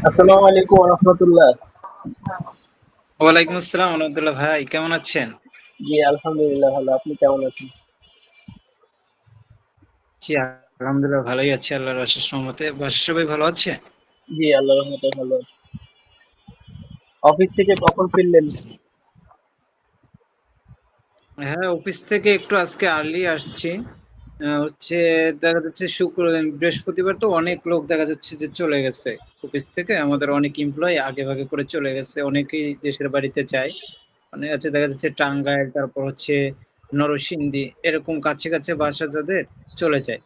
আসসালামু আলাইকুম রহমতুল্লাহ। ওয়ালাইকুম আসসালাম রহমতুল্লাহ। ভাই কেমন আছেন? জি আলহামদুলিল্লাহ ভালো। আপনি কেমন আছেন? জি, আলহামদুলিল্লাহ ভালোই আছি আল্লাহর অশেষ রহমতে। বাসার সবাই ভালো আছে? জি আল্লাহর রহমতে ভালো আছি। অফিস থেকে কখন ফিরলেন? হ্যাঁ, অফিস থেকে একটু আজকে আর্লি আসছি। হচ্ছে দেখা যাচ্ছে বৃহস্পতিবার তো অনেক লোক দেখা যাচ্ছে যে চলে গেছে অফিস থেকে। আমাদের অনেক এমপ্লয়ি আগে ভাগে করে চলে গেছে, অনেকেই দেশের বাড়িতে যায়। অনেক আছে দেখা যাচ্ছে টাঙ্গাইল, তারপর হচ্ছে নরসিংদী, এরকম কাছে কাছে বাসা যাদের চলে যায়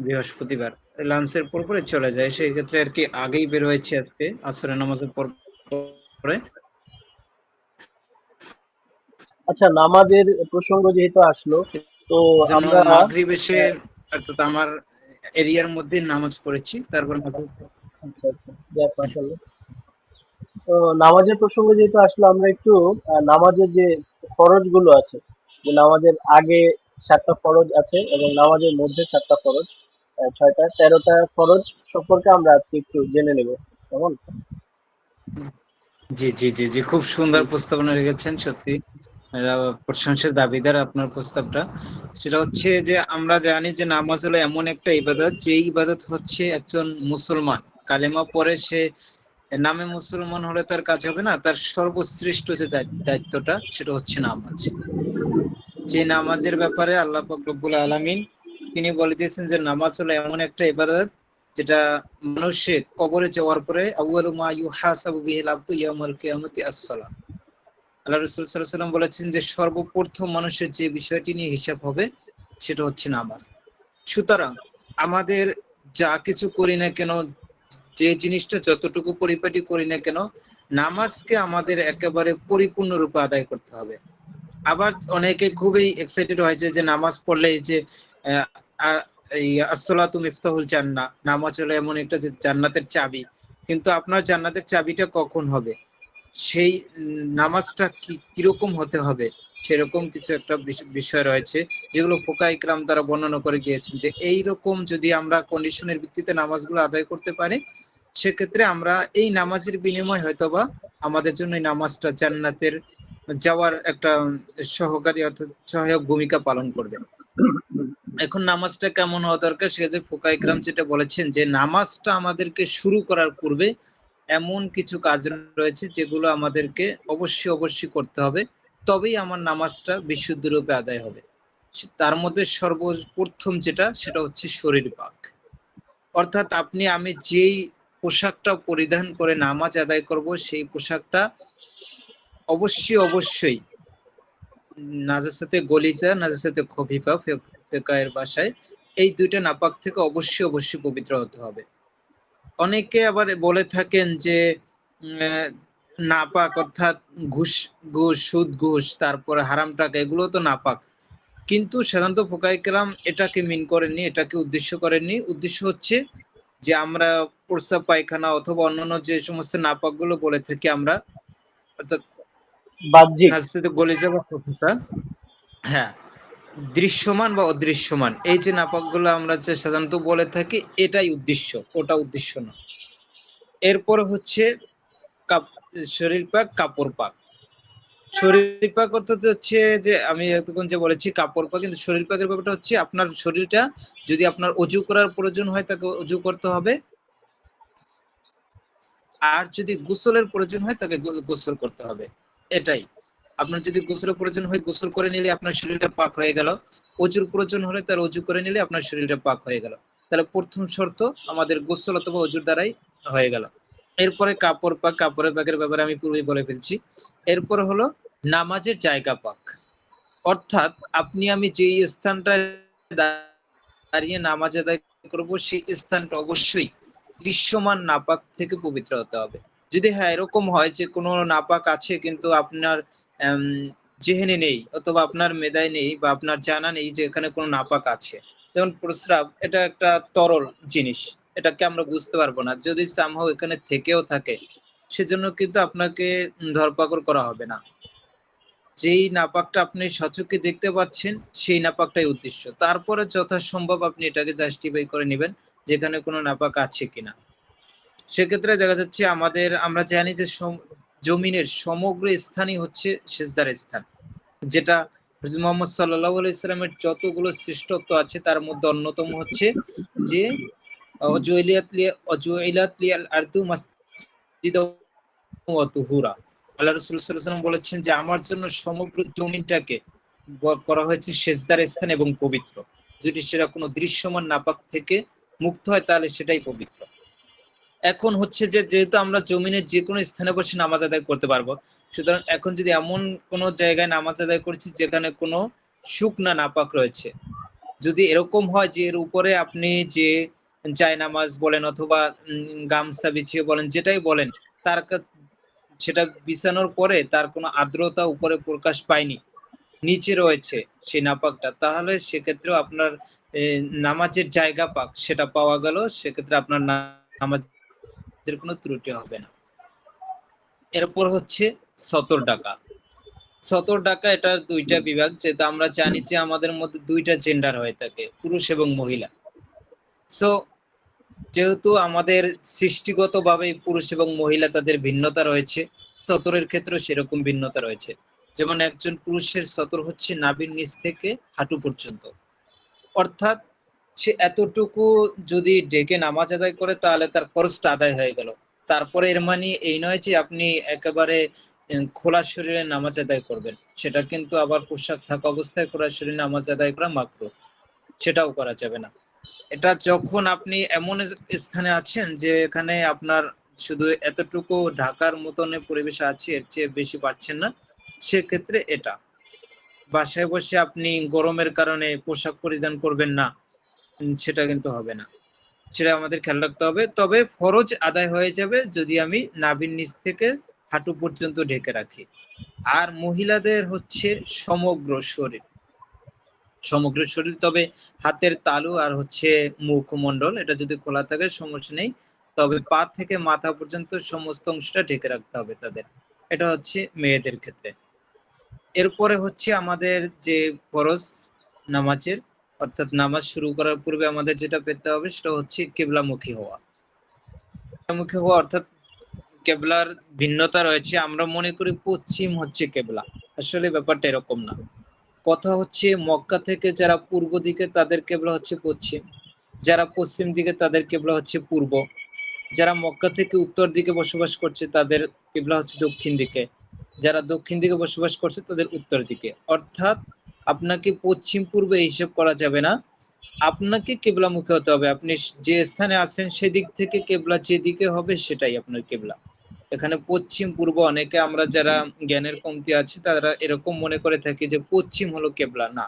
বৃহস্পতিবার লাঞ্চের পর পরে চলে যায়। সেই ক্ষেত্রে আর কি আগেই বের হয়েছে আজকে আসরের নামাজের পর পরে। আচ্ছা, নামাজের প্রসঙ্গ যেহেতু আসলো, তো জন্য আমরা মাগরিব এসে আহ, অর্থাৎ আমার এরিয়ার মধ্যে নামাজ পড়েছি, তারপর মাগরিব। আচ্ছা আচ্ছা, যাক মাশাআল্লাহ। তো নামাজের প্রসঙ্গ যেহেতু আসলো, আমরা একটু নামাজের যে ফরজ গুলো আছে, যে নামাজের আগে 7টা ফরজ আছে এবং নামাজের মধ্যে 7টা ফরজ, 6টা 13টা ফরজ সম্পর্কে আমরা আজকে একটু জেনে নেব, কেমন? জি জি জি জি, খুব সুন্দর প্রস্তাবনা রেখেছেন সত্যি। প্রশংসার দাবিদার আপনার প্রস্তাবটা। সেটা হচ্ছে যে আমরা জানি যে নামাজ হলো এমন একটা ইবাদত, যে ইবাদত হচ্ছে একজন মুসলমান কালেমা পড়ে সে নামে মুসলমান হলে তার কাজ হবে না, তার সর্বশ্রেষ্ঠ যে দায়িত্বটা সেটা হচ্ছে নামাজ। যে নামাজের ব্যাপারে আল্লাহ পাক রব্বুল আলামিন তিনি বলে দিয়েছেন যে নামাজ হলো এমন একটা ইবাদত যেটা মানুষের কবরে যাওয়ার পরে আউয়ালু মা ইউহাসাবু বিহিল আবদু ইয়াউমাল কিয়ামাতি আস-সালাহ। আল্লাহ রাসূল সাল্লাল্লাহু আলাইহি ওয়াসাল্লাম বলেছেন যে সর্বপ্রথম মানুষের যে বিষয়টি নিয়ে হিসাব হবে সেটা হচ্ছে নামাজ। সুতরাং আমাদের যা কিছু করি না কেন, যে জিনিসটা যতটুকু পরিপাটি করি না কেন, নামাজকে আমাদের একেবারে পরিপূর্ণরূপে আদায় করতে হবে। আবার অনেকে খুবই এক্সাইটেড হয়েছে যে নামাজ পড়লে এই যে আহ, আ- এই আসসালাতু মিফতাহুল জান্নাহ, নামাজ হলো এমন একটা যে জান্নাতের চাবি। কিন্তু আপনার জান্নাতের চাবিটা কখন হবে, সেই নামাজটা কিরকম হতে হবে, সেরকম কিছু একটা বিষয় রয়েছে যেগুলো ফুকাহা ইকরাম দ্বারা বর্ণনা করে গিয়েছেন যে এইরকম যদি আমরা কন্ডিশনের ভিত্তিতে নামাজগুলো আদায় করতে পারি, সেক্ষেত্রে আমরা এই নামাজের বিনিময় হয়তোবা আমাদের জন্য এই নামাজটা জান্নাতের যাওয়ার একটা সহকারী অর্থাৎ সহায়ক ভূমিকা পালন করবে। এখন নামাজটা কেমন হওয়া দরকার, সেক্ষেত্রে ফুকাহা ইকরাম যেটা বলেছেন যে নামাজটা আমাদেরকে শুরু করার পূর্বে এমন কিছু কাজ রয়েছে যেগুলো আমাদেরকে অবশ্যই অবশ্যই করতে হবে, তবেই আমার নামাজটা বিশুদ্ধ রূপে আদায় হবে। তার মধ্যে সর্বপ্রথম যেটা সেটা হচ্ছে শরীর পাক। অর্থাৎ আপনি আমি যেই পোশাকটা পরিধান করে নামাজ আদায় করব, সেই পোশাকটা অবশ্যই অবশ্যই নাজাসাতে গলিজা, নাজাসাতে খফিফা ফেকায়ের ভাষায় এই দুইটা নাপাক থেকে অবশ্যই অবশ্যই পবিত্র হতে হবে। অনেকে আবার বলে থাকেন যে আহ, নাপাক অর্থাৎ ঘুষ, সুদ ঘুষ, তারপরে হারাম টাকা, এগুলো তো নাপাক। কিন্তু সাধারণত ফুকাহায়ে কেরাম এটাকে মিন করেননি, এটাকে উদ্দেশ্য করেননি। উদ্দেশ্য হচ্ছে যে আমরা প্রস্রাব পায়খানা অথবা অন্যান্য যে সমস্ত নাপাক গুলো বলে থাকি আমরা, অর্থাৎ বাহ্যিক। নাজসাতে গলিজা বা খফিফা, হ্যাঁ, দৃশ্যমান বা অদৃশ্যমান এই যে নাপাকগুলো আমরা যে সাধারণত বলে থাকি, এটাই উদ্দেশ্য, ওটা উদ্দেশ্য না। এরপরে হচ্ছে কাপ- শরীর পাক, কাপড় পাক। শরীর পাক অর্থাৎ হচ্ছে যে আমি এতক্ষণ যে বলেছি কাপড় পাক, কিন্তু শরীর পাকের ব্যাপারটা হচ্ছে আপনার শরীরটা যদি আপনার অজু করার প্রয়োজন হয় তাকে অজু করতে হবে, আর যদি গোসলের প্রয়োজন হয় তাকে গোসল করতে হবে। এটাই, আপনার যদি গোসলের প্রয়োজন হয় গোসল করে নিলে আপনার শরীরটা পাক হয়ে গেল, অজুর প্রয়োজন হলে তার অজু করে নিলে আপনার শরীরটা পাক হয়ে গেল। তাহলে প্রথম শর্ত আমাদের গোসল অথবা অজুর দ্বারাই হয়ে গেল। এরপরে কাপড় পাক, কাপড়ের পাকের ব্যাপারে আমি পূর্বেই বলে ফেলছি। এরপরে হলো নামাজের জায়গা পাক। অর্থাৎ আপনি আমি যেই স্থানটায় দাঁড়িয়ে নামাজ আদায় করব, সেই স্থানটা অবশ্যই দৃশ্যমান নাপাক থেকে পবিত্র হতে হবে। যদি হ্যাঁ এরকম হয় যে কোনো নাপাক আছে কিন্তু আপনার আম, জেহেনে নেই অথবা আপনার মেধায় নেই বা আপনার জানা নেই যে এখানে কোনো নাপাক আছে, যেমন প্রস্রাব, এটা একটা তরল জিনিস, এটাকে আমরা বুঝতে পারবো না, যদি সামহাও এখানে থেকেও থাকে সেজন্য কিন্তু আপনাকে ধরপাকড় করা হবে না। যেই নাপাকটা আপনি সচক্ষে দেখতে পাচ্ছেন সেই নাপাকটাই উদ্দেশ্য, তারপরে যথাসম্ভব আপনি এটাকে জাস্টিফাই করে নেবেন যেখানে কোনো নাপাক আছে কিনা। সেক্ষেত্রে দেখা যাচ্ছে আমরা জানি যে জমিনের সমগ্র স্থানই হচ্ছে সিজদার স্থান, যেটা হযরত মুহাম্মদ সাল্লাল্লাহু আলাইহি সাল্লামের যতগুলো শ্রেষ্ঠত্ব আছে তার মধ্যে অন্যতম হচ্ছে যে অজুইলাত লিয়াল আরদু মাসজিদাও ওয়া তুহুরা। আল্লাহ রাসূল সাল্লাল্লাহু আলাইহি ওয়াসাল্লাম বলেছেন যে আমার জন্য সমগ্র জমিনটাকে করা হয়েছে সিজদার স্থান এবং পবিত্র। যদি সেটা কোনো দৃশ্যমান নাপাক থেকে মুক্ত হয় তাহলে সেটাই পবিত্র। এখন হচ্ছে যে যেহেতু আমরা জমিনের যে কোনো স্থানে বসে নামাজ আদায় করতে পারবো, সুতরাং এখন যদি এমন কোনো জায়গায় নামাজ আদায় করছি যেখানে কোনো শুকনা নাপাক রয়েছে, যদি এরকম হয় যে এর উপরে আপনি যে জায়নামাজ বলেন অথবা গামছা বিছিয়ে বলেন যেটাই বলেন, তার সেটা বিছানোর পরে তার কোনো আর্দ্রতা উপরে প্রকাশ পায়নি, নিচে রয়েছে সেই নাপাকটা, তাহলে সেক্ষেত্রেও আপনার নামাজের জায়গা পাক সেটা পাওয়া গেল, সেক্ষেত্রে আপনার নামাজের কোনো ত্রুটি হবে না। এরপর হচ্ছে সতর ডাকা। সতর ডাকা এটা দুইটা বিভাগ, যেটা আমরা জানি যে আমাদের মধ্যে দুইটা জেন্ডার হয়ে থাকে, পুরুষ এবং মহিলা। সো যেহেতু আমাদের সৃষ্টিগতভাবে পুরুষ এবং মহিলা তাদের ভিন্নতা রয়েছে, সতরের ক্ষেত্রে সেরকম ভিন্নতা রয়েছে। যেমন একজন পুরুষের সতর হচ্ছে নাভির নিচ থেকে হাঁটু পর্যন্ত, অর্থাৎ সে এতটুকু যদি ডেকে নামাজ আদায় করে তাহলে তার খরচটা আদায় হয়ে গেল। তারপরে এর মানে এই নয় যে আপনি একেবারে খোলা শরীরে নামাজ আদায় করবেন, সেটা কিন্তু আবার পোশাক থাকা অবস্থায় খোলা শরীরে নামাজ আদায় করা মাকরুহ, সেটাও করা যাবে না। এটা যখন আপনি এমন স্থানে আছেন যে এখানে আপনার শুধু এতটুকু ঢাকার মতন পরিবেশ আছে, এর চেয়ে বেশি পাচ্ছেন না, সেক্ষেত্রে এটা। বাসায় বসে আপনি গরমের কারণে পোশাক পরিধান করবেন না, সেটা কিন্তু হবে না, সেটা আমাদের খেয়াল রাখতে হবে। তবে ফরজ আদায় হয়ে যাবে যদি আমি নাভির নিচ থেকে হাঁটু পর্যন্ত ঢেকে রাখি। আর মহিলাদের হচ্ছে সমগ্র শরীর, সমগ্র শরীর, তবে হাতের তালু আর হচ্ছে মুখমণ্ডল এটা যদি খোলা থাকে সমস্যা নেই, তবে পা থেকে মাথা পর্যন্ত সমস্ত অংশটা ঢেকে রাখতে হবে তাদের। এটা হচ্ছে মেয়েদের ক্ষেত্রে। এরপরে হচ্ছে আমাদের যে ফরজ নামাজের, অর্থাৎ নামাজ শুরু করার পূর্বে আমাদের যেটা পেতে হবে সেটা হচ্ছে কিবলামুখী হওয়া। কিবলামুখী হওয়া অর্থাৎ কেবলার ভিন্নতা রয়েছে, আমরা মনে করি পশ্চিম হচ্ছে কেবলা, আসলে ব্যাপারটা এরকম না। কথা হচ্ছে মক্কা থেকে যারা পূর্ব দিকে তাদের কেবলা হচ্ছে পশ্চিম, যারা পশ্চিম দিকে তাদের কেবলা হচ্ছে পূর্ব, যারা মক্কা থেকে উত্তর দিকে বসবাস করছে তাদের কিবলা হচ্ছে দক্ষিণ দিকে, যারা দক্ষিণ দিকে বসবাস করছে তাদের উত্তর দিকে। অর্থাৎ আপনাকে পশ্চিম পূর্বে হিসেব করা যাবে না, আপনাকে কিবলামুখী হতে হবে। আপনি যে স্থানে আছেন সেদিক থেকে কিবলা যেদিকে হবে সেটাই আপনার কিবলা। এখানে পশ্চিম পূর্ব, অনেকে আমরা যারা জ্ঞানের কমতি আছে তারা এরকম মনে করে থাকি যে পশ্চিম হলো কিবলা, না,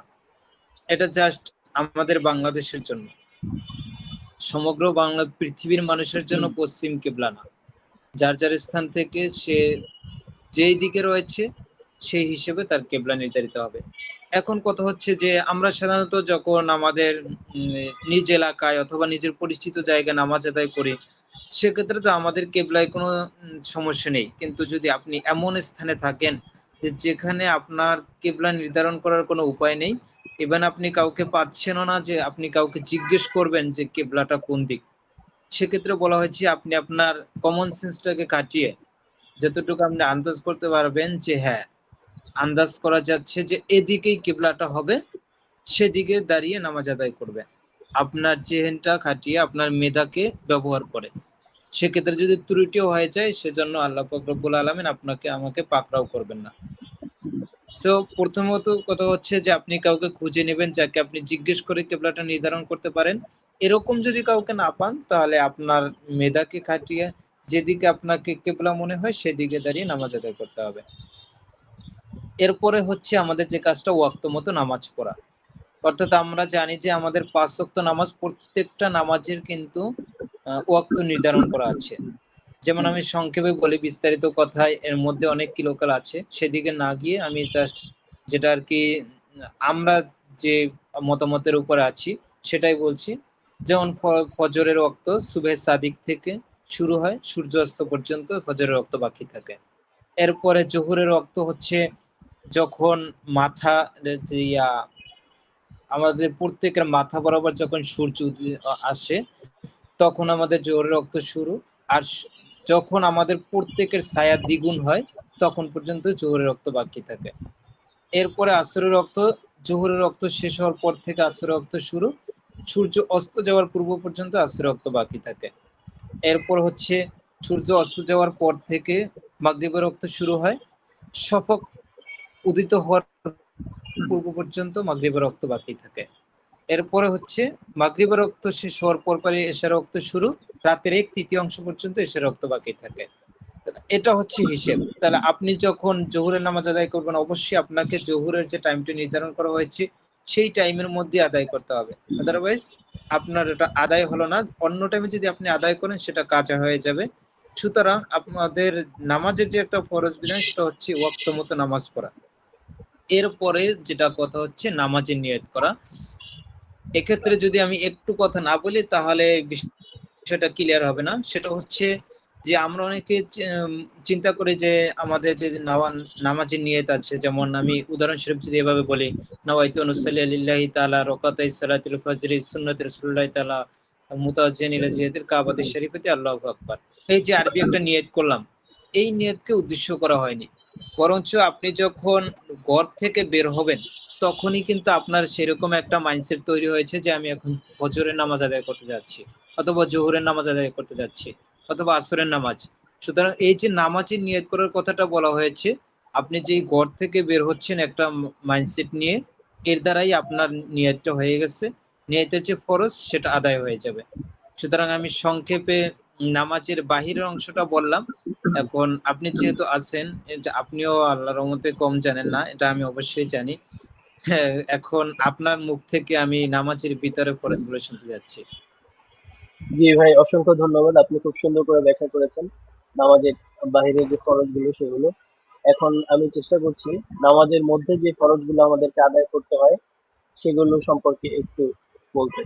এটা জাস্ট আমাদের বাংলাদেশের জন্য, সমগ্র বাংলা পৃথিবীর মানুষের জন্য পশ্চিম কিবলা না। যার যার স্থান থেকে সে যেই দিকে রয়েছে সেই হিসেবে তার কিবলা নির্ধারিত হবে। এখন কথা হচ্ছে যে আমরা সাধারণত যখন আমাদের নিজ এলাকায় অথবা নিজের পরিচিত জায়গায় নামাজ আদায় করি, সেক্ষেত্রে তো আমাদের কিবলায় কোনো সমস্যা নেই। কিন্তু যদি আপনি এমন স্থানে থাকেন যে যেখানে আপনার কিবলা নির্ধারণ করার কোনো উপায় নেই, ইভেন আপনি কাউকে পাচ্ছেনও না যে আপনি কাউকে জিজ্ঞেস করবেন যে কিবলাটা কোন দিক, সেক্ষেত্রে বলা হয়েছে আপনি আপনার কমন সেন্সটাকে কাটিয়ে যতটুকু আপনি আন্দাজ করতে পারবেন যে হ্যাঁ, আন্দাজ করা যাচ্ছে যে এদিকেই কিবলাটা হবে, সেদিকে দাঁড়িয়ে নামাজ আদায় করবেন আপনার জেহেনটা খাটিয়ে, আপনার মেধাকে ব্যবহার করে। সেক্ষেত্রে যদি ত্রুটিও হয়ে যায় সেজন্য আল্লাহ পাক রব্বুল আলামিন আপনাকে আমাকে পাকড়াও করবেন না। তো প্রথমত কথা হচ্ছে যে আপনি কাউকে খুঁজে নেবেন যাকে আপনি জিজ্ঞেস করে কিবলাটা নির্ধারণ করতে পারেন। এরকম যদি কাউকে না পান তাহলে আপনার মেধাকে খাটিয়ে যেদিকে আপনাকে কিবলা মনে হয় সেদিকে দাঁড়িয়ে নামাজ আদায় করতে হবে। এরপরে হচ্ছে আমাদের যে কাজটা ওয়াক্ত মতো নামাজ পড়া, অর্থাৎ আমরা জানি যে আমাদের 5 ওয়াক্ত নামাজ, প্রত্যেকটা নামাজের কিন্তু ওয়াক্ত নির্ধারণ করা আছে। যেমন আমি সংক্ষেপে বলি, বিস্তারিত কথায় এর মধ্যে অনেক কিলোকাল আছে, সেদিকে না গিয়ে আমি জাস্ট যেটা আর কি আমরা যে মতামতের উপরে আছি সেটাই বলছি। যেমন ফজরের ওয়াক্ত সুবহে সাদিক থেকে শুরু হয়, সূর্যাস্ত পর্যন্ত ফজরের ওয়াক্ত বাকি থাকে। এরপরে জোহরের ওয়াক্ত হচ্ছে যখন মাথা আমাদের প্রত্যেকের মাথা বরাবর যখন সূর্য আসে তখন আমাদের জোহরের ওয়াক্ত শুরু। আর যখন আমাদের প্রত্যেকের ছায়া দ্বিগুণ হয় তখন পর্যন্ত জোহরের রক্ত বাকি থাকে। এরপরে আসরের রক্ত, জোহরের রক্ত শেষ হওয়ার পর থেকে আসরের রক্ত শুরু, সূর্য অস্ত যাওয়ার পূর্ব পর্যন্ত আসরের রক্ত বাকি থাকে। এরপর হচ্ছে সূর্য অস্ত যাওয়ার পর থেকে মাগরিবের রক্ত শুরু হয়, শফক উদিত হওয়ার পূর্ব পর্যন্ত মাগরিবের রক্ত বাকি থাকে। এরপরে হচ্ছে মাগরিবের রক্ত শেষ হওয়ার পর পরে এশার রক্ত শুরু, রাতের 1/3 পর্যন্ত এশার রক্ত বাকি থাকে। এটা হচ্ছে হিসেব। তাহলে আপনি যখন জোহরের নামাজ আদায় করবেন, অবশ্যই আপনাকে জোহরের যে টাইমটা নির্ধারণ করা হয়েছে সেই টাইমের মধ্যে আদায় করতে হবে। আদারওয়াইজ আপনার এটা আদায় হলো না। অন্য টাইমে যদি আপনি আদায় করেন সেটা কাজা হয়ে যাবে। সুতরাং আপনাদের নামাজের যে একটা ফরজ বিধান সেটা হচ্ছে ওয়াক্ত মতো নামাজ পড়া। এরপরে যেটা কথা হচ্ছে নামাজের নিয়ত করা। এক্ষেত্রে যদি আমি একটু কথা না বলি তাহলে বিষয়টা ক্লিয়ার হবে না। সেটা হচ্ছে যে আমরা অনেকে চিন্তা করি যে আমাদের যে নামাজের নিয়ত আছে, যেমন আমি উদাহরণস্বরূপ যদি এভাবে বলি, নাওয়াইতু নুসাল্লি লিল্লাহি তাআলা রাকাতাই সালাতুল ফজরি সুন্নাত রাসূলুল্লাহ তাআলা মুতাওয়াজ্জিহান ইলা জিহাতিল কাবাতিশ শরীফাতি আল্লাহু আকবার। এই যে আরবি একটা নিয়ত করলাম, এই নিয়তকে উদ্দেশ্য করা হয়নি, বরঞ্চ আপনি যখন ঘর থেকে বের হবেন তখনই কিন্তু আপনার সেরকম একটা মাইন্ডসেট তৈরি হয়েছে যে আমি এখন ফজরের নামাজ আদায় করতে যাচ্ছি, অথবা জোহরের নামাজ আদায় করতে যাচ্ছি, অথবা আসরের নামাজ। সুতরাং এই যে নামাজের নিয়ত করার কথাটা বলা হয়েছে, আপনি যে ঘর থেকে বের হচ্ছেন একটা মাইন্ডসেট নিয়ে, এর দ্বারাই আপনার নিয়তটা হয়ে গেছে, নিয়তের যে ফরজ সেটা আদায় হয়ে যাবে। সুতরাং আমি সংক্ষেপে নামাজের বাহিরের অংশটা বললাম। এখন আপনি যেহেতু আছেন, আপনিও আল্লাহর রহমতে কম জানেন না, এটা আমি অবশ্যই জানি। হ্যাঁ, এখন আপনার মুখ থেকে আমি নামাজের ভিতরে ফরজগুলো শুনতে যাচ্ছি। জি ভাই, অসংখ্য ধন্যবাদ, আপনি খুব সুন্দর করে ব্যাখ্যা করেছেন নামাজের বাহিরের যে ফরজগুলো সেগুলো। এখন আমি চেষ্টা করছি নামাজের মধ্যে যে ফরজগুলো আমাদেরকে আদায় করতে হয় সেগুলো সম্পর্কে একটু বলতে।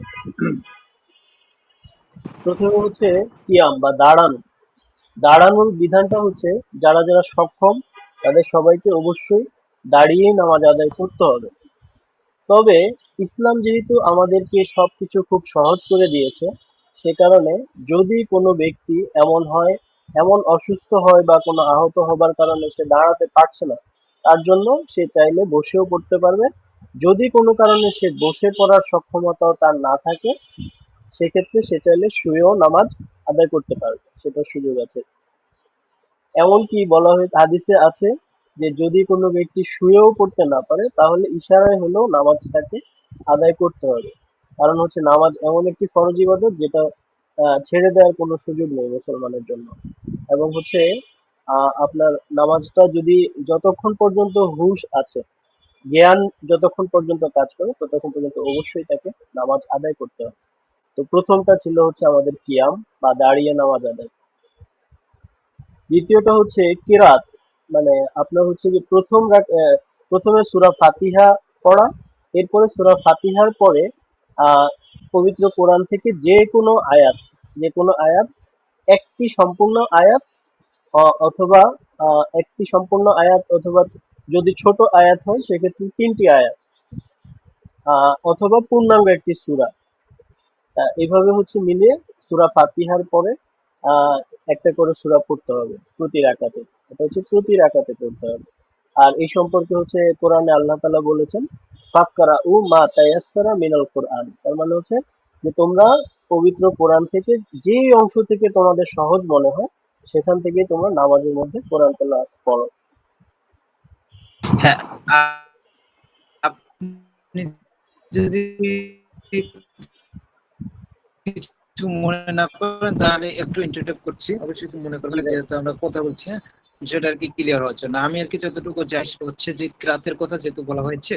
প্রথমে হচ্ছে কিয়াম বা দাঁড়ানো। দাঁড়ানোর বিধানটা হচ্ছে যারা যারা সক্ষম তাদের সবাইকে অবশ্যই দাঁড়িয়ে নামাজ আদায় করতে হবে। তবে ইসলাম যেহেতু আমাদেরকে সবকিছু খুব সহজ করে দিয়েছে, সে কারণে যদি কোনো ব্যক্তি এমন অসুস্থ হয় বা কোনো আহত হবার কারণে সে দাঁড়াতে পারছে না, তার জন্য সে চাইলে বসেও পড়তে পারবে। যদি কোনো কারণে সে বসে পড়ার সক্ষমতাও তার না থাকে, সেক্ষেত্রে সে চাইলে শুয়েও নামাজ আদায় করতে পারবে, সেটার সুযোগ আছে। এমনকি বলা হয়, হাদিসে আছে যে যদি কোনো ব্যক্তি শুয়েও পড়তে না পারে তাহলে ইশারায় হলেও নামাজটাকে আদায় করতে হবে। কারণ হচ্ছে নামাজ এমন একটি ফরজ ইবাদত যেটা ছেড়ে দেওয়ার কোনো সুযোগ নেই মুসলমানের জন্য। এবং হচ্ছে আপনার নামাজটা যদি যতক্ষণ পর্যন্ত হুঁশ আছে, জ্ঞান যতক্ষণ পর্যন্ত কাজ করে ততক্ষণ পর্যন্ত অবশ্যই তাকে নামাজ আদায় করতে হবে। তো প্রথমটা ছিল হচ্ছে আমাদের কিয়াম বা দাঁড়িয়ে নামাজ আদায়। দ্বিতীয়টা হচ্ছে কিরাত, মানে আপনার হচ্ছে যে প্রথমে সূরা ফাতিহা পড়া, এরপরে সূরা ফাতিহার পরে পবিত্র কোরআন থেকে যে কোনো আয়াত একটি সম্পূর্ণ আয়াত, অথবা একটি সম্পূর্ণ আয়াত, অথবা যদি ছোট আয়াত হয় সেক্ষেত্রে 3টি আয়াত, অথবা পূর্ণাঙ্গ একটি সূরা। এভাবে হচ্ছে মিলিয়ে সূরা ফাতিহার পরে একটা করে সূরা পড়তে হবে প্রতি রাকাতে। এটা হচ্ছে প্রতি রাকাতে পড়তে হবে। আর এই সম্পর্কে হচ্ছে কোরআনে আল্লাহ তাআলা বলেছেন, ফাকরাউ মা তায়াসসারা মিনাল কোরআন। তার মানে হচ্ছে যে তোমরা পবিত্র কোরআন থেকে যে অংশ থেকে তোমাদের সহজ মনে হয় সেখান থেকে তোমরা নামাজের মধ্যে কোরআন তেলাওয়াত করো। হ্যাঁ, আপনি যদি কিছু মনে না করেন তাহলে একটু ইন্টারটেপ করছি, অবশ্যই কিছু মনে করবেন জি না, ভাই। যেহেতু আমরা কথা বলছি। হ্যাঁ, বিষয়টা আর কি ক্লিয়ার হওয়ার জন্য আমি আর কি যতটুকু যাই সেটা হচ্ছে যে কিরাতের কথা যেহেতু বলা হয়েছে,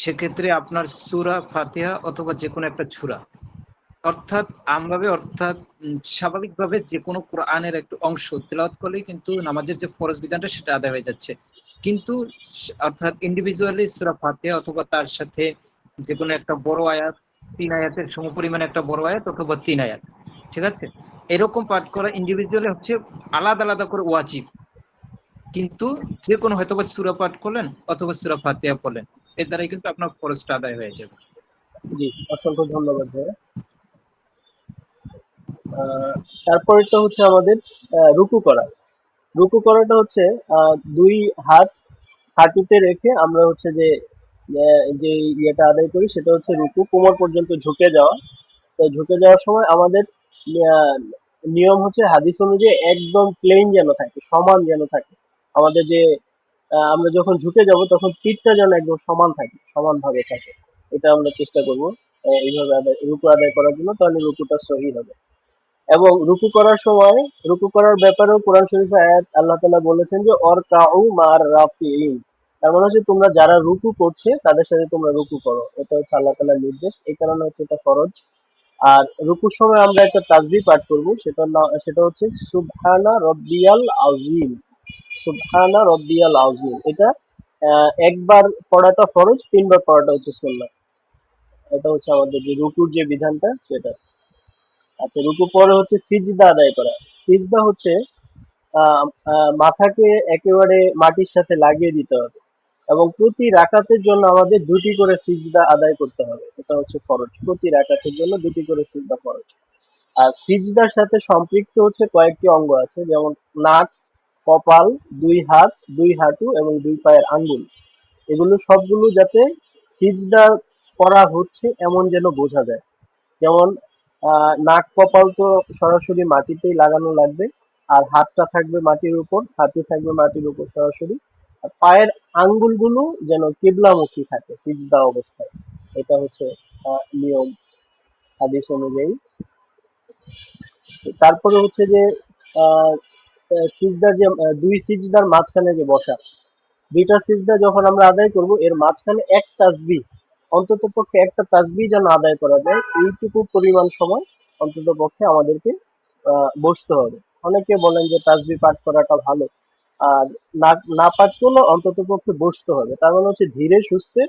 সেক্ষেত্রে আপনার সূরা ফাতিহা অথবা যে কোনো একটা সূরা, অর্থাৎ অর্থাৎ স্বাভাবিকভাবে যে কোনো কোরআনের একটা অংশ তেলাওয়াত করলেই কিন্তু নামাজের যে ফরজ বিধানটা সেটা আদায় হয়ে যাচ্ছে। কিন্তু অর্থাৎ ইন্ডিভিজুয়ালি সূরা ফাতিহা অথবা তার সাথে যে কোনো একটা বড় আয়াত, 3 আয়াতের সমপরিমাণ একটা বড় আয়াত অথবা 3 আয়াত, ঠিক আছে, এরকম পাঠ করা ইন্ডিভিজুয়ালি হচ্ছে আলাদা আলাদা করে ওয়াজিব। কিন্তু যে কোনো হয়তোবা সূরা পাঠ করলেন অথবা সূরা ফাতিহা পড়লেন, এর দ্বারাই কিন্তু আপনার ফরজটা আদায় হয়ে যাবে। জি, অসংখ্য ধন্যবাদ ভাইয়া। আহ, তারপরেরটা হচ্ছে আমাদের রুকু করা। রুকু করাটা হচ্ছে দুই হাত হাঁটুতে রেখে আমরা হচ্ছে যে ইয়েটা আদায় করি সেটা হচ্ছে রুকু, কোমর পর্যন্ত ঝুঁকে যাওয়া। তো ঝুঁকে যাওয়ার সময় আমাদের আহ, নিয়ম হচ্ছে হাদিস অনুযায়ী একদম প্লেন যেন থাকে, সমান যেন থাকে। আমাদের যে আমরা যখন ঝুঁকে যাব তখন পিঠটা যেন একদম সমান থাকে, সমানভাবে থাকে। এটা আমরা চেষ্টা করব এইভাবে রুকু আদায় করার জন্য, তাহলে রুকুটা সহি হবে। এবং রুকু করার সময়, রুকু করার ব্যাপারেও কোরআন শরীফে আয়াত আল্লাহ তাআলা বলেছেন যে অরকাউ মার রাফিইন। তার মানে হচ্ছে তোমরা যারা রুকু করছে তাদের সাথে তোমরা রুকু করো, এটা হচ্ছে আল্লাহ তাআলার নির্দেশ, এই কারণে হচ্ছে এটা ফরজ। আর রুকুর সময় আমরা একটা তাসবিহ পাঠ করব, সেটা হচ্ছে সুবহানা রব্বিয়াল আযীম। সুবহানা রব্বিয়াল আযীম, এটা একবার পড়াটা ফরজ, তিনবার পড়াটা হচ্ছে সুন্নাহ। এটা হচ্ছে আমাদের যে রুকুর যে বিধানটা সেটা। আচ্ছা, রুকু পরে হচ্ছে সিজদা আদায় করা। সিজদা হচ্ছে আহ, মাথাকে একেবারে মাটির সাথে লাগিয়ে দিতে হবে, এবং প্রতি রাকাতের জন্য আমাদের দুটি করে সিজদা আদায় করতে হবে, এটা হচ্ছে ফরজ। প্রতি রাকাতের জন্য দুটি করে সিজদা ফরজ। আর সিজদার সাথে সম্পৃক্ত হচ্ছে কয়েকটি অঙ্গ আছে, যেমন নাক, কপাল, দুই হাত, দুই হাঁটু এবং দুই পায়ের আঙ্গুল। এগুলো সবগুলো যাতে সিজদা করা হচ্ছে এমন যেন বোঝা যায়। যেমন নাক কপাল তো সরাসরি মাটিতেই লাগানো লাগবে, আর হাতটা থাকবে মাটির উপর, হাতই থাকবে মাটির উপর সরাসরি। আর পায়ের আঙ্গুলগুলো যেন কিবলামুখী থাকে সিজদা অবস্থায়, এটা হচ্ছে নিয়ম হাদিস অনুযায়ী। তারপরে হচ্ছে যে আহ সিজদার যে দুই সিজদার মাঝখানে যে বসা, দুইটা সিজদা যখন আমরা আদায় করব এর মাঝখানে এক তাসবিহ, অন্তত পক্ষে একটা তাসবিহ যেন আদায় করা যায়, এইটুকু পরিমাণ সময় অন্তত পক্ষে আমাদেরকে বসতে হবে। অনেকে বলেন যে তাসবিহ পাঠ করাটা ভালো, আর না না পাঠ করলে অন্তত পক্ষে বসতে হবে। তার মানে হচ্ছে ধীরে সুস্থে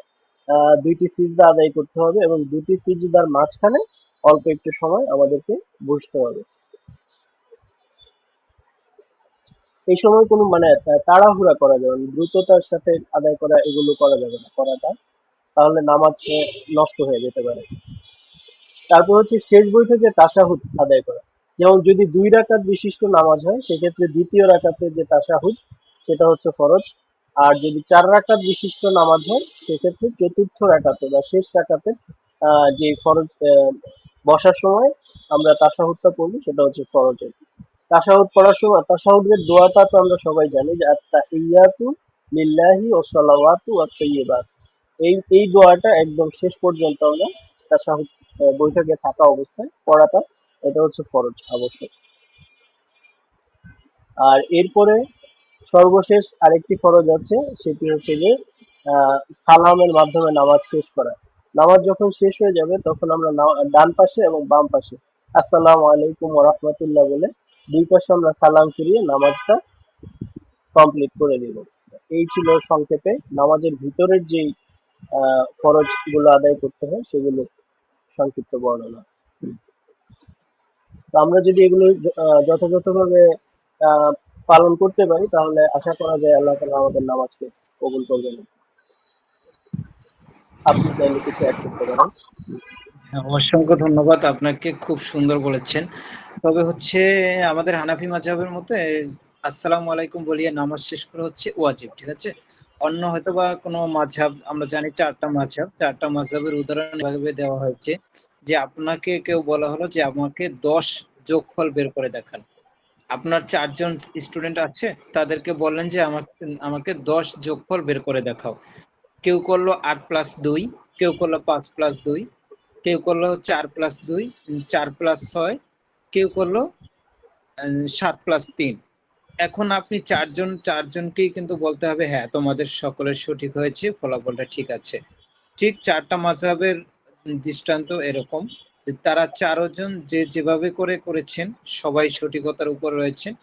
দুইটি সিজদা আদায় করতে হবে, এবং দুটি সিজদার মাঝখানে অল্প একটু সময় আমাদেরকে বসতে হবে। এই সময় কোনো মানে তাড়াহুড়া করা যাবে না, দ্রুততার সাথে আদায় করা এগুলো করা যাবে না, করাটা তাহলে নামাজ নষ্ট হয়ে যেতে পারে। তারপর হচ্ছে শেষ বৈঠকে তাশাহুদ আদায় করা। যেমন যদি দুই রাকাত বিশিষ্ট নামাজ হয় সেক্ষেত্রে দ্বিতীয় রাকাতের যে তাশাহুদ সেটা হচ্ছে ফরজ। আর যদি চার রাকাত বিশিষ্ট নামাজ হয় সেক্ষেত্রে চতুর্থ রাকাতে বা শেষ রাকাতে যে ফরজ বসার সময় আমরা তাশাহুদটা পড়বো সেটা হচ্ছে ফরজ। তাশাহুদ পড়ার সময় তাশাহুদের দোয়াটা তো আমরা সবাই জানি যে আত-তাহিয়াতু লিল্লাহি ওয়াস সালাওয়াতু ওয়াত তাইয়্যিবাত। এই দোয়াটা একদম শেষ পর্যন্ত আমরা তাশাহুদ বৈঠকে থাকা অবস্থায় পড়াটা, এটা হচ্ছে ফরজ আবশ্যক। আর এরপরে সর্বশেষ আরেকটি ফরজ আছে, সেটি হচ্ছে যে আহ, সালামের মাধ্যমে নামাজ শেষ করা। নামাজ যখন শেষ হয়ে যাবে তখন আমরা ডান পাশে এবং বাম পাশে আসসালামু আলাইকুম ওয়া রাহমাতুল্লাহ বলে দুই পাশে আমরা সালাম ফিরিয়ে নামাজটা কমপ্লিট করে দিব। এই ছিল সংক্ষেপে নামাজের ভিতরের যেই ফরজ গুলো আদায় করতে হয় সেগুলো সংক্ষিপ্ত বর্ণনা। তো আমরা যদি এগুলো যথাযথভাবে আহ, পালন করতে পারি তাহলে আশা করা যায় আল্লাহ তাআলা আমাদের নামাজকে কবুল করবেন। আপনি চাইলে কিছু অ্যাড করতে পারেন। হ্যাঁ, অসংখ্য ধন্যবাদ আপনাকে, খুব সুন্দর বলেছেন। তবে হচ্ছে আমাদের হানাফি মাযহাবের মতে আসসালামু আলাইকুম বলিয়ে নামাজ শেষ করা হচ্ছে ওয়াজিব, ঠিক আছে? অন্য হয়তোবা কোনো মাযহাব, আমরা জানি চারটা মাযহাবের উদাহরণ এভাবে দেওয়া হয়েছে যে আপনাকে কেউ বলা হলো যে আমাকে 10 যোগফল বের করে দেখান। আপনার 4 জন স্টুডেন্ট আছে, তাদেরকে বললেন যে আমাকে আমাকে 10 যোগফল বের করে দেখাও। কেউ করলো 8+2, কেউ করলো 5+2, কেউ করলো 4+2, 4+6, কেউ করলো 7+3। এখন আপনি চারজনকেই কিন্তু বলতে হবে হ্যাঁ তোমাদের সকলের সঠিক হয়েছে, ফলাফলটা ঠিক আছে। ঠিক চারটা মাযহাবের দৃষ্টান্ত এরকম যে তারা 4জন যে যেভাবে করে করেছেন সবাই সঠিকতার উপর রয়েছেন,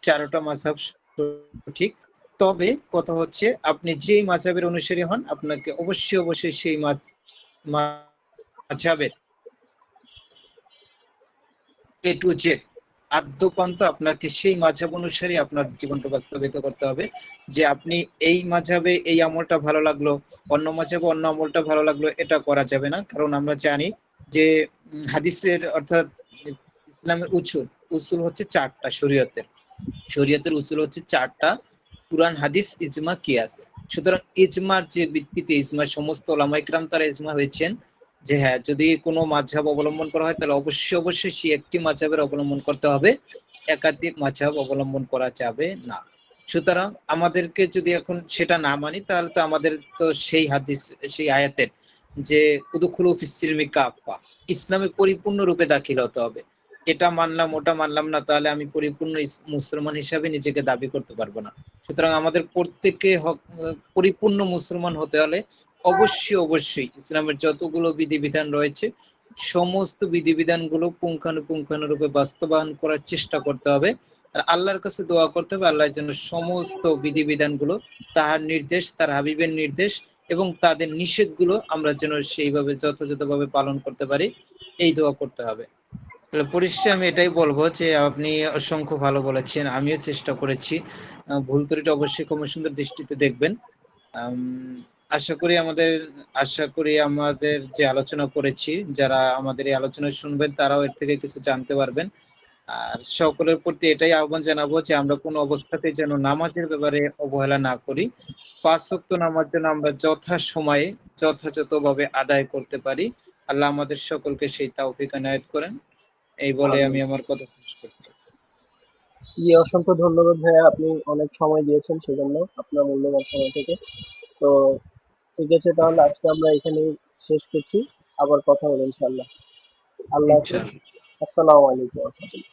চারোটা মাযহাব সঠিক। তবে কথা হচ্ছে আপনি যেই মাযহাবের অনুসারী হন আপনাকে অবশ্যই সেই মাযহাবের এ টু জেড আদ্যপান্ত আপনাকে সেই মাযহাব অনুসারী আপনার জীবনটা বাস্তবায়িত করতে হবে। যে আপনি এই মাযহাবে এই আমলটা ভালো লাগলো, অন্য মাযহাবে অন্য আমলটা ভালো লাগলো, এটা করা যাবে না। কারণ আমরা জানি যে হাদিসের অর্থাৎ ইসলামের উসুল, উসুল হচ্ছে চারটা, শরীয়তের উসুল হচ্ছে চারটা: কুরআন, হাদিস, ইজমা, কিয়াস। সুতরাং ইজমার যে ভিত্তিতে, ইজমা সমস্ত ওলামায়ে কিরাম তারা ইজমা হয়েছেন যে হ্যাঁ, যদি কোনো মাযহাব অবলম্বন করা হয় তাহলে অবশ্যই অবশ্যই সেই একটি মাযহাবের অবলম্বন করতে হবে, একাধিক মাযহাব অবলম্বন করা যাবে না। সুতরাং আমাদেরকে যদি এখন সেটা না মানি, তাহলে তো আমাদের তো সেই হাদিস, সেই আয়াতের যে উদখুলু ফিস সিলমি কাফা, ইসলামে পরিপূর্ণ রূপে দাখিল হতে হবে, এটা মানলাম ওটা মানলাম না, তাহলে আমি পরিপূর্ণ মুসলমান হিসাবে নিজেকে দাবি করতে পারবো না। সুতরাং আমাদের প্রত্যেকে পরিপূর্ণ মুসলমান হতে হলে অবশ্যই অবশ্যই ইসলামের যতগুলো বিধিবিধান রয়েছে সমস্ত বিধিবিধানগুলো পুঙ্খানুপুঙ্খানুরূপে বাস্তবায়ন করার চেষ্টা করতে হবে। আর আল্লাহর কাছে দোয়া করতে হবে আল্লাহ যেন সমস্ত বিধিবিধানগুলো, তাহার নির্দেশ, তার হাবিবের নির্দেশ এবং তাদের নিষেধগুলো আমরা যেন সেইভাবে যথাযথভাবে পালন করতে পারি, এই দোয়া করতে হবে। তাহলে পরিশেষে আমি এটাই বলবো যে আপনি অসংখ্য ভালো বলেছেন, আমিও চেষ্টা করেছি। ভুল ত্রুটি অবশ্যই ক্ষমা সুন্দর দৃষ্টিতে দেখবেন। আম, আশা করি আমাদের যে আলোচনা করেছি, যারা আমাদের এই আলোচনা শুনবেন তারাও এর থেকে কিছু জানতে পারবেন। আর সকলের প্রতি এটাই আহ্বান জানাবো যে আমরা কোনো অবস্থাতেই যেন নামাজের ব্যাপারে অবহেলা না করি। 5 ওয়াক্ত নামাজ যেন আমরা যথা সময়ে যথাযথভাবে আদায় করতে পারি। আল্লাহ আমাদের সকলকে সেই তৌফিক এনায়েত করেন। এই বলে আমিন। আমি আমার কথা শেষ করছি। জি, অসংখ্য ধন্যবাদ ভাইয়া, আপনি অনেক সময় দিয়েছেন সেজন্য, আপনার মূল্যবান সময় থেকে। তো ঠিক আছে, তাহলে আজকে আমরা এখানেই শেষ করছি। আবার কথা হবে ইনশাআল্লাহ। আল্লাহ হাফিজ। ইনশাআল্লাহ। আসসালামু আলাইকুম।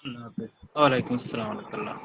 আল্লাহ হাফেজ। ওয়ালাইকুম আসসালাম ওয়া রাহমাতুল্লাহ।